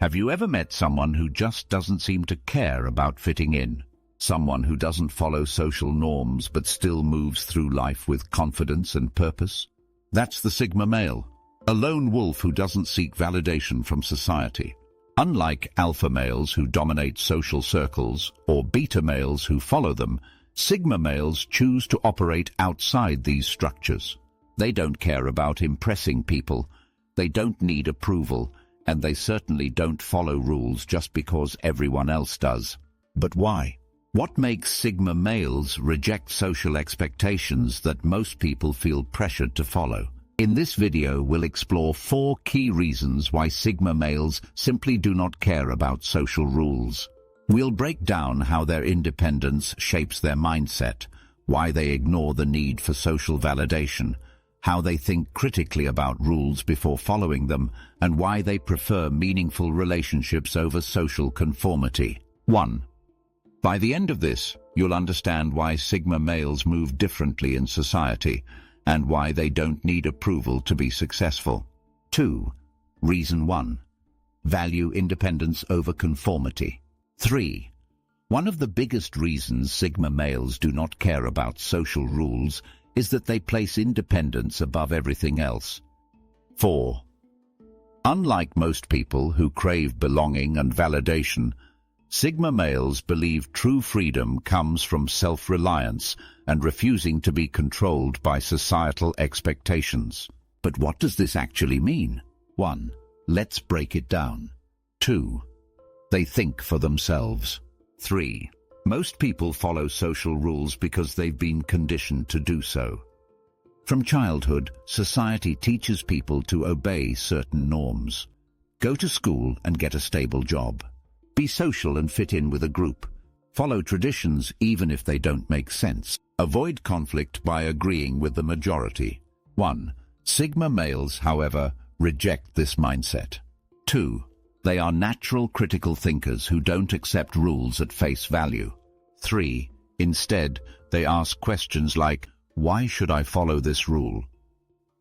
Have you ever met someone who just doesn't seem to care about fitting in? Someone who doesn't follow social norms but still moves through life with confidence and purpose? That's the Sigma male, a lone wolf who doesn't seek validation from society. Unlike alpha males who dominate social circles or beta males who follow them, Sigma males choose to operate outside these structures. They don't care about impressing people, they don't need approval, and they certainly don't follow rules just because everyone else does. But why? What makes Sigma males reject social expectations that most people feel pressured to follow? In this video, we'll explore 4 key reasons why Sigma males simply do not care about social rules. We'll break down how their independence shapes their mindset, why they ignore the need for social validation, how they think critically about rules before following them, and why they prefer meaningful relationships over social conformity. 1. By the end of this, you'll understand why Sigma males move differently in society and why they don't need approval to be successful. 2. Reason 1. Value independence over conformity. 3. One of the biggest reasons Sigma males do not care about social rules is that they place independence above everything else. 4. Unlike most people who crave belonging and validation, Sigma males believe true freedom comes from self-reliance and refusing to be controlled by societal expectations. But what does this actually mean? 1. Let's break it down. 2. They think for themselves. 3. Most people follow social rules because they've been conditioned to do so. From childhood, society teaches people to obey certain norms. Go to school and get a stable job. Be social and fit in with a group. Follow traditions even if they don't make sense. Avoid conflict by agreeing with the majority. 1. Sigma males, however, reject this mindset. 2. They are natural critical thinkers who don't accept rules at face value. 3. Instead, they ask questions like, why should I follow this rule?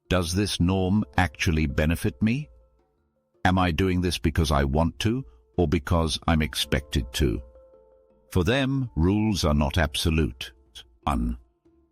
Does this norm actually benefit me? Am I doing this because I want to, or because I'm expected to? For them, rules are not absolute. 1.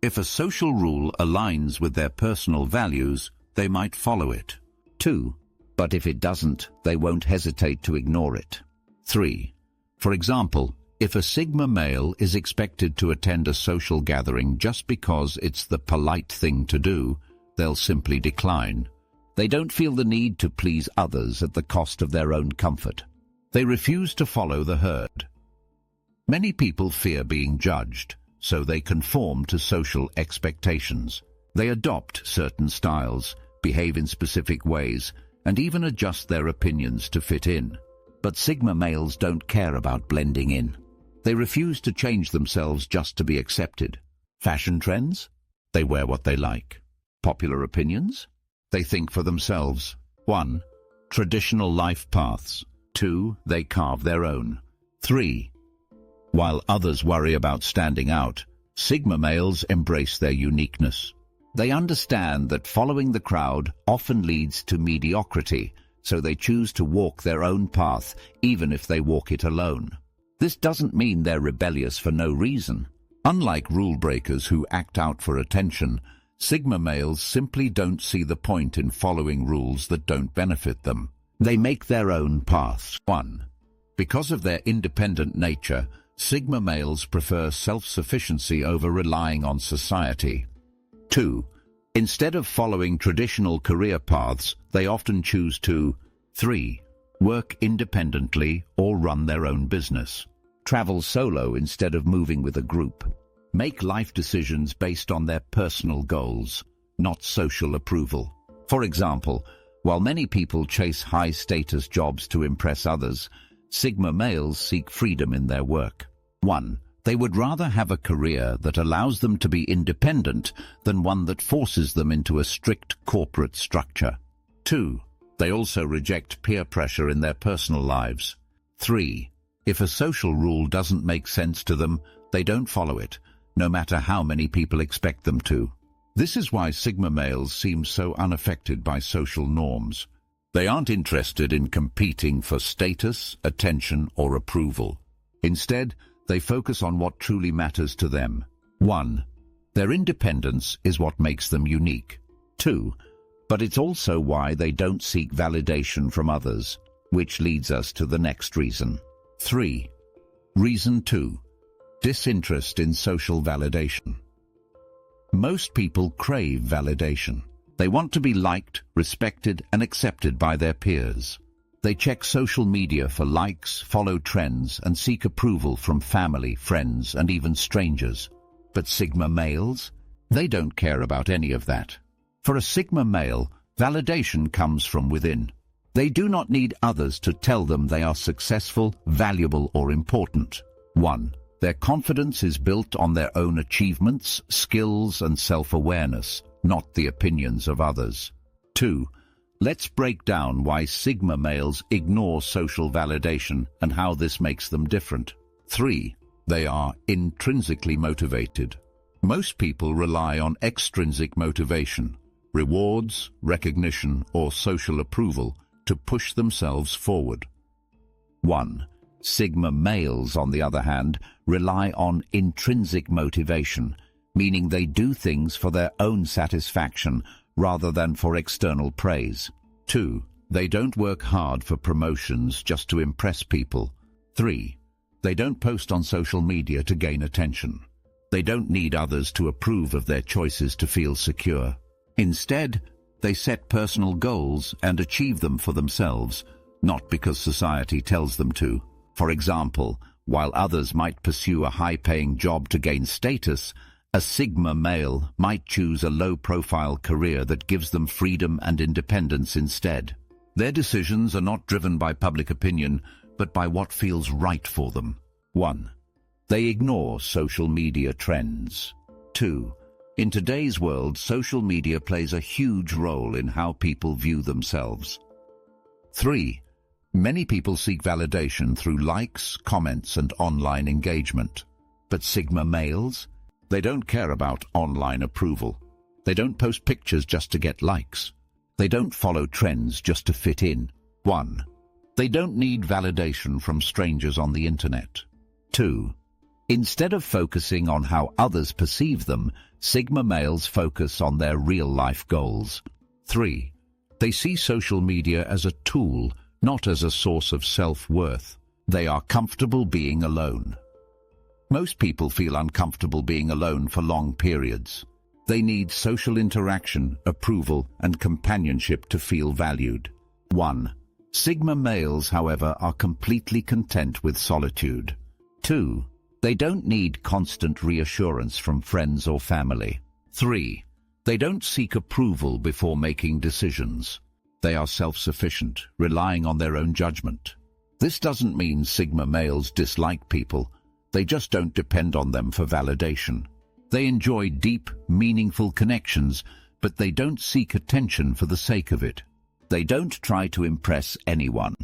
If a social rule aligns with their personal values, they might follow it. 2. But if it doesn't, they won't hesitate to ignore it. 3. For example, if a Sigma male is expected to attend a social gathering just because it's the polite thing to do, they'll simply decline. They don't feel the need to please others at the cost of their own comfort. They refuse to follow the herd. Many people fear being judged, so they conform to social expectations. They adopt certain styles, behave in specific ways, and even adjust their opinions to fit in. But Sigma males don't care about blending in. They refuse to change themselves just to be accepted. Fashion trends? They wear what they like. Popular opinions? They think for themselves. 1. Traditional life paths. 2. They carve their own. 3. While others worry about standing out, Sigma males embrace their uniqueness. They understand that following the crowd often leads to mediocrity, so they choose to walk their own path, even if they walk it alone. This doesn't mean they're rebellious for no reason. Unlike rule breakers who act out for attention, Sigma males simply don't see the point in following rules that don't benefit them. They make their own paths. 1. Because of their independent nature, Sigma males prefer self-sufficiency over relying on society. 2. Instead of following traditional career paths, they often choose to 3. Work independently or run their own business. Travel solo instead of moving with a group. Make life decisions based on their personal goals, not social approval. For example, while many people chase high-status jobs to impress others, Sigma males seek freedom in their work. 1. They would rather have a career that allows them to be independent than one that forces them into a strict corporate structure. 2. They also reject peer pressure in their personal lives. 3. If a social rule doesn't make sense to them, they don't follow it, no matter how many people expect them to. This is why Sigma males seem so unaffected by social norms. They aren't interested in competing for status, attention, or approval. Instead, they focus on what truly matters to them. 1. Their independence is what makes them unique. 2. But it's also why they don't seek validation from others, which leads us to the next reason. 3. Reason 2. Disinterest in social validation. Most people crave validation. They want to be liked, respected, and accepted by their peers. They check social media for likes, follow trends, and seek approval from family, friends, and even strangers. But Sigma males? They don't care about any of that. For a Sigma male, validation comes from within. They do not need others to tell them they are successful, valuable, or important. 1. Their confidence is built on their own achievements, skills, and self-awareness, not the opinions of others. 2. Let's break down why Sigma males ignore social validation and how this makes them different. 3. They are intrinsically motivated. Most people rely on extrinsic motivation, rewards, recognition, or social approval to push themselves forward. 1. Sigma males, on the other hand, rely on intrinsic motivation, meaning they do things for their own satisfaction rather than for external praise. 2. They don't work hard for promotions just to impress people. 3. They don't post on social media to gain attention. They don't need others to approve of their choices to feel secure. Instead, they set personal goals and achieve them for themselves, not because society tells them to. For example, while others might pursue a high-paying job to gain status, a Sigma male might choose a low-profile career that gives them freedom and independence instead. Their decisions are not driven by public opinion, but by what feels right for them. 1. They ignore social media trends. 2. In today's world, social media plays a huge role in how people view themselves. 3. Many people seek validation through likes, comments, and online engagement. But Sigma males? They don't care about online approval. They don't post pictures just to get likes. They don't follow trends just to fit in. 1. They don't need validation from strangers on the internet. 2. Instead of focusing on how others perceive them, Sigma males focus on their real-life goals. 3. They see social media as a tool, not as a source of self-worth. They are comfortable being alone. Most people feel uncomfortable being alone for long periods. They need social interaction, approval, and companionship to feel valued. 1. Sigma males, however, are completely content with solitude. 2. They don't need constant reassurance from friends or family. 3. They don't seek approval before making decisions. They are self-sufficient, relying on their own judgment. This doesn't mean Sigma males dislike people. They just don't depend on them for validation. They enjoy deep, meaningful connections, but they don't seek attention for the sake of it. They don't try to impress anyone.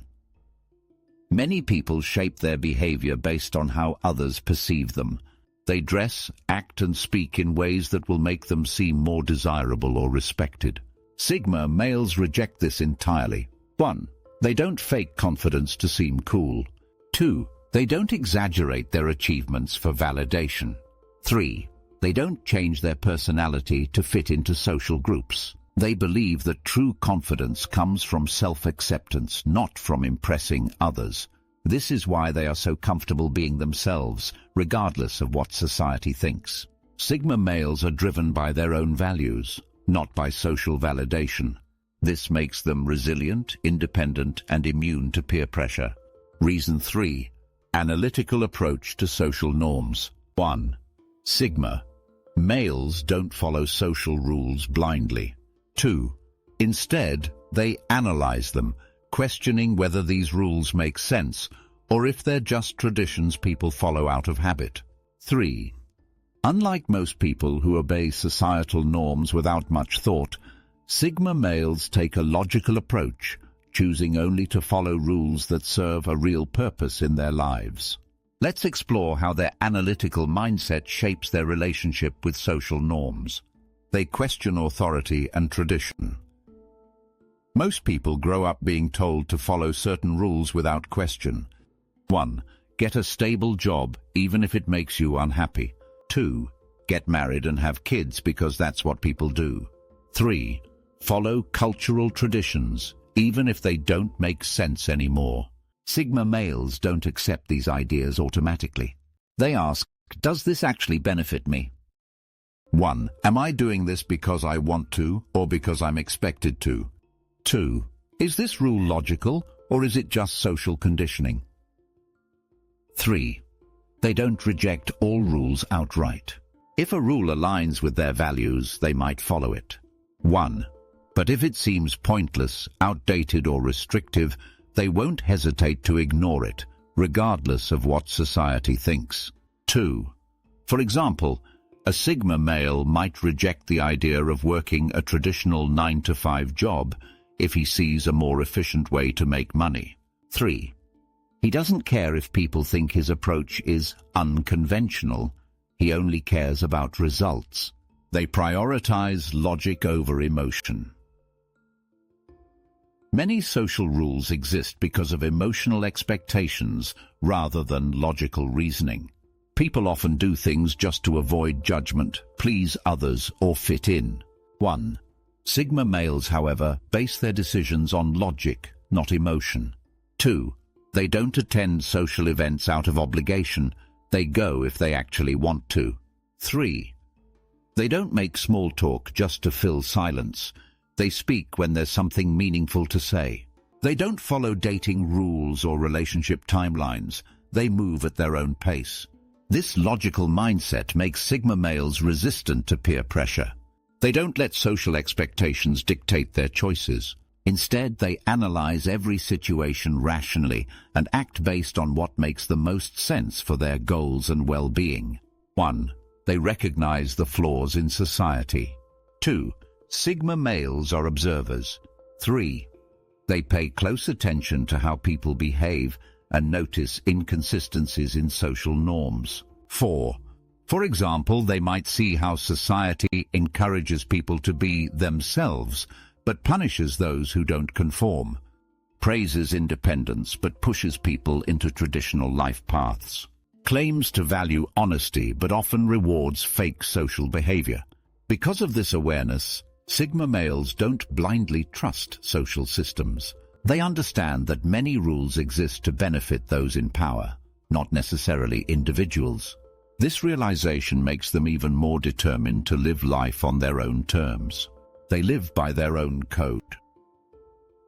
Many people shape their behavior based on how others perceive them. They dress, act, and speak in ways that will make them seem more desirable or respected. Sigma males reject this entirely. 1. They don't fake confidence to seem cool. 2. They don't exaggerate their achievements for validation. 3. They don't change their personality to fit into social groups. They believe that true confidence comes from self-acceptance, not from impressing others. This is why they are so comfortable being themselves, regardless of what society thinks. Sigma males are driven by their own values, not by social validation. This makes them resilient, independent, and immune to peer pressure. Reason 3. Analytical approach to social norms. 1. Sigma males don't follow social rules blindly. 2. Instead, they analyze them, questioning whether these rules make sense or if they're just traditions people follow out of habit. 3. Unlike most people who obey societal norms without much thought, Sigma males take a logical approach, choosing only to follow rules that serve a real purpose in their lives. Let's explore how their analytical mindset shapes their relationship with social norms. They question authority and tradition. Most people grow up being told to follow certain rules without question. 1. Get a stable job, even if it makes you unhappy. 2. Get married and have kids because that's what people do. 3. Follow cultural traditions, even if they don't make sense anymore. Sigma males don't accept these ideas automatically. They ask, does this actually benefit me? 1. Am I doing this because I want to or because I'm expected to? 2. Is this rule logical or is it just social conditioning? 3. They don't reject all rules outright. If a rule aligns with their values, they might follow it. 1. But if it seems pointless, outdated or restrictive, they won't hesitate to ignore it, regardless of what society thinks. 2. For example, a Sigma male might reject the idea of working a traditional 9-to-5 job if he sees a more efficient way to make money. 3. He doesn't care if people think his approach is unconventional. He only cares about results. They prioritize logic over emotion. Many social rules exist because of emotional expectations rather than logical reasoning. People often do things just to avoid judgment, please others, or fit in. 1. Sigma males, however, base their decisions on logic, not emotion. 2. They don't attend social events out of obligation. They go if they actually want to. 3. They don't make small talk just to fill silence. They speak when there's something meaningful to say. They don't follow dating rules or relationship timelines. They move at their own pace. This logical mindset makes Sigma males resistant to peer pressure. They don't let social expectations dictate their choices. Instead, they analyze every situation rationally and act based on what makes the most sense for their goals and well-being. 1. They recognize the flaws in society. 2. Sigma males are observers. 3. They pay close attention to how people behave and notice inconsistencies in social norms. 4. For example, they might see how society encourages people to be themselves, but punishes those who don't conform, praises independence but pushes people into traditional life paths, claims to value honesty but often rewards fake social behavior. Because of this awareness, Sigma males don't blindly trust social systems. They understand that many rules exist to benefit those in power, not necessarily individuals. This realization makes them even more determined to live life on their own terms. They live by their own code.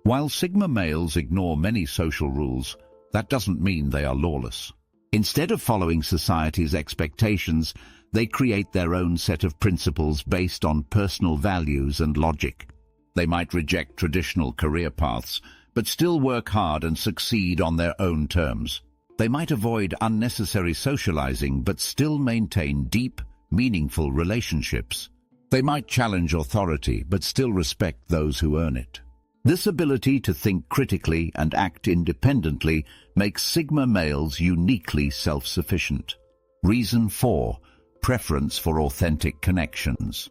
While Sigma males ignore many social rules, that doesn't mean they are lawless. Instead of following society's expectations, they create their own set of principles based on personal values and logic. They might reject traditional career paths, but still work hard and succeed on their own terms. They might avoid unnecessary socializing, but still maintain deep, meaningful relationships. They might challenge authority, but still respect those who earn it. This ability to think critically and act independently makes Sigma males uniquely self-sufficient. Reason 4. Preference for authentic connections.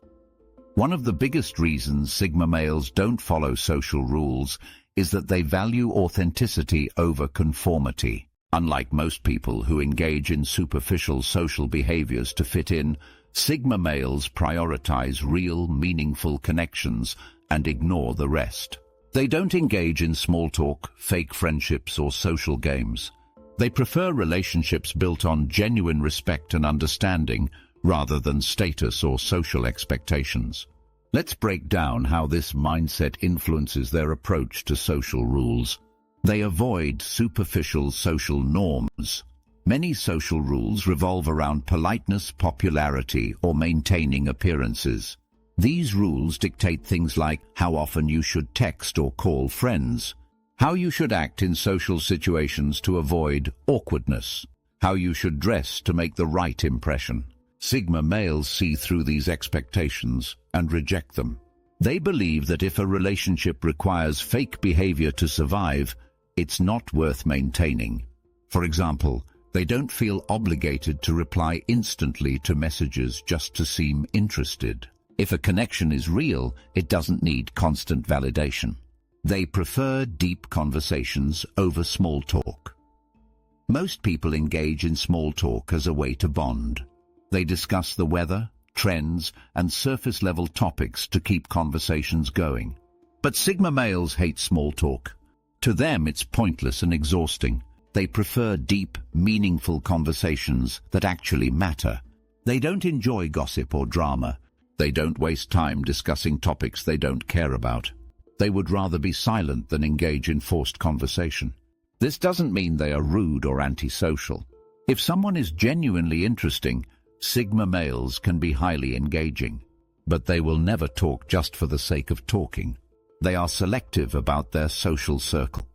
One of the biggest reasons Sigma males don't follow social rules is that they value authenticity over conformity. Unlike most people who engage in superficial social behaviors to fit in, Sigma males prioritize real, meaningful connections and ignore the rest. They don't engage in small talk, fake friendships, or social games. They prefer relationships built on genuine respect and understanding, rather than status or social expectations. Let's break down how this mindset influences their approach to social rules. They avoid superficial social norms. Many social rules revolve around politeness, popularity, or maintaining appearances. These rules dictate things like how often you should text or call friends, how you should act in social situations to avoid awkwardness, how you should dress to make the right impression. Sigma males see through these expectations and reject them. They believe that if a relationship requires fake behavior to survive, it's not worth maintaining. For example, they don't feel obligated to reply instantly to messages just to seem interested. If a connection is real, it doesn't need constant validation. They prefer deep conversations over small talk. Most people engage in small talk as a way to bond. They discuss the weather, trends, and surface-level topics to keep conversations going. But Sigma males hate small talk. To them, it's pointless and exhausting. They prefer deep, meaningful conversations that actually matter. They don't enjoy gossip or drama. They don't waste time discussing topics they don't care about. They would rather be silent than engage in forced conversation. This doesn't mean they are rude or antisocial. If someone is genuinely interesting, Sigma males can be highly engaging. But they will never talk just for the sake of talking. They are selective about their social circle.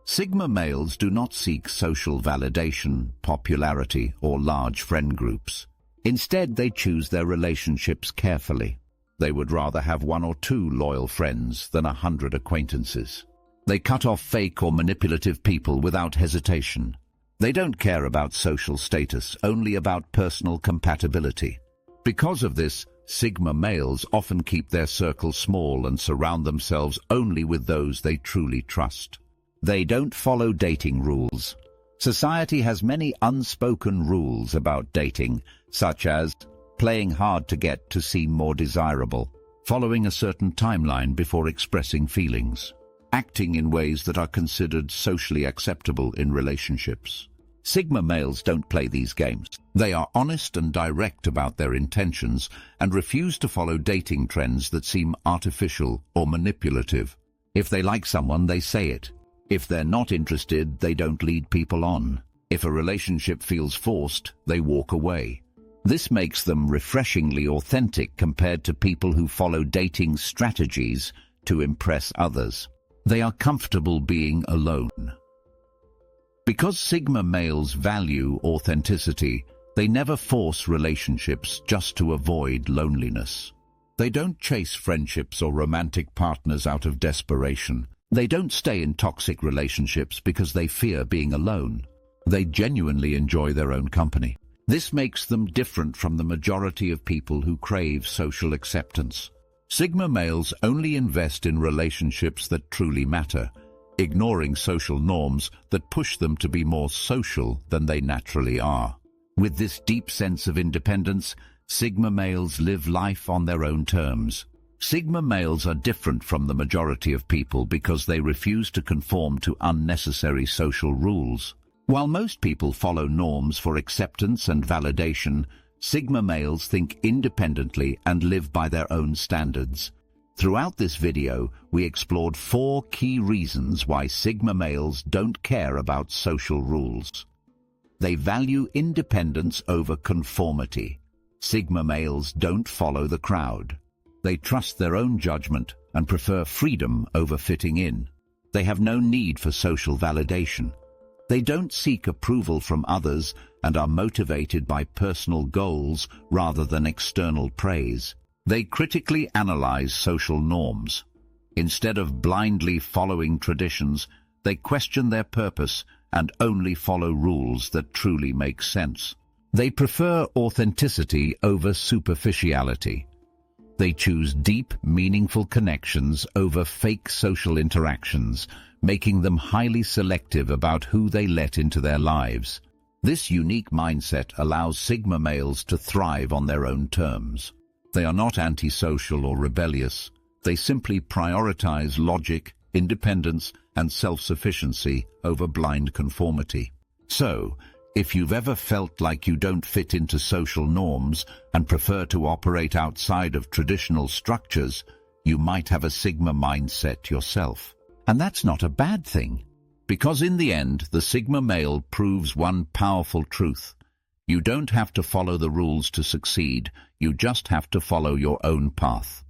Sigma males do not seek social validation, popularity, or large friend groups. Instead, they choose their relationships carefully. They would rather have 1 or 2 loyal friends than 100 acquaintances. They cut off fake or manipulative people without hesitation. They don't care about social status, only about personal compatibility. Because of this, Sigma males often keep their circle small and surround themselves only with those they truly trust. They don't follow dating rules. Society has many unspoken rules about dating, such as playing hard to get to seem more desirable, following a certain timeline before expressing feelings, acting in ways that are considered socially acceptable in relationships. Sigma males don't play these games. They are honest and direct about their intentions and refuse to follow dating trends that seem artificial or manipulative. If they like someone, they say it. If they're not interested, they don't lead people on. If a relationship feels forced, they walk away. This makes them refreshingly authentic compared to people who follow dating strategies to impress others. They are comfortable being alone. Because Sigma males value authenticity, they never force relationships just to avoid loneliness. They don't chase friendships or romantic partners out of desperation. They don't stay in toxic relationships because they fear being alone. They genuinely enjoy their own company. This makes them different from the majority of people who crave social acceptance. Sigma males only invest in relationships that truly matter, ignoring social norms that push them to be more social than they naturally are. With this deep sense of independence, Sigma males live life on their own terms. Sigma males are different from the majority of people because they refuse to conform to unnecessary social rules. While most people follow norms for acceptance and validation, Sigma males think independently and live by their own standards. Throughout this video, we explored 4 key reasons why Sigma males don't care about social rules. They value independence over conformity. Sigma males don't follow the crowd. They trust their own judgment and prefer freedom over fitting in. They have no need for social validation. They don't seek approval from others and are motivated by personal goals rather than external praise. They critically analyze social norms. Instead of blindly following traditions, they question their purpose and only follow rules that truly make sense. They prefer authenticity over superficiality. They choose deep, meaningful connections over fake social interactions, making them highly selective about who they let into their lives. This unique mindset allows Sigma males to thrive on their own terms. They are not antisocial or rebellious. They simply prioritize logic, independence, and self-sufficiency over blind conformity. So, if you've ever felt like you don't fit into social norms and prefer to operate outside of traditional structures, you might have a Sigma mindset yourself. And that's not a bad thing, because in the end, the Sigma male proves one powerful truth. You don't have to follow the rules to succeed, you just have to follow your own path.